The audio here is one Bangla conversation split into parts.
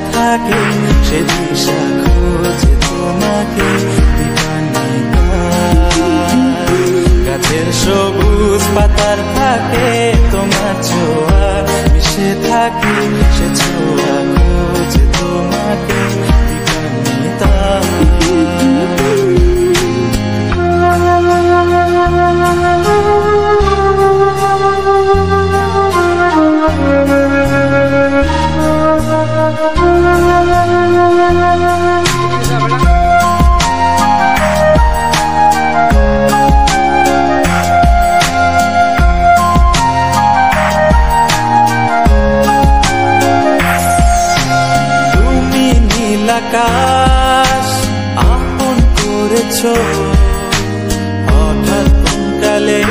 থাকে সে দিশা খোঁজে তোমাকে গাছের সবুজ পাতার থাকে তোমার ছোঁয়া মিশে থাকে সে ছোঁয়া খোঁজে তোমাকে আকাশ আপন করেছো হঠাৎ কোনকালে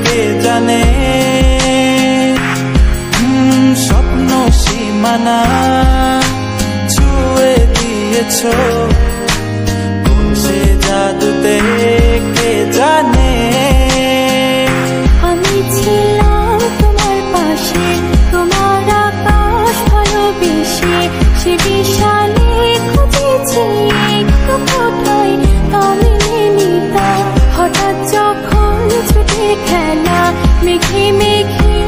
কে জানে স্বপ্ন সীমানা ছুঁয়ে দিয়েছো কোন সে জাদুতে কে জানে আমি ছিলাম তোমার পাশে তোমার আকাশ ভালোবেসে সে বিশাল হঠাৎ যখন ছুটে খেলা মেঘে মেঘে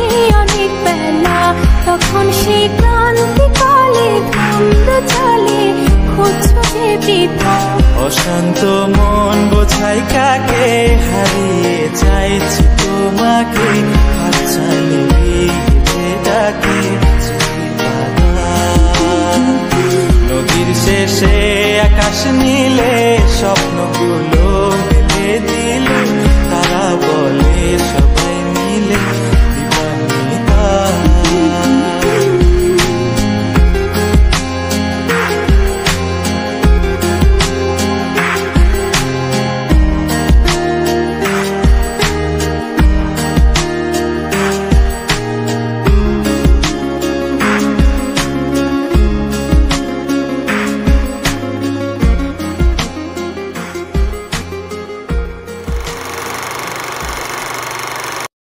অনেক বেলা তখন সে ক্লান্তি কালে ধন্দ চলে খুঁজছো যে বৃথা অশান্ত মন বোঝাই কাকে হারিয়ে চাইছি তোমাকে হাতছানি ডাকে নদীর শেষে আকাশ নিয়ে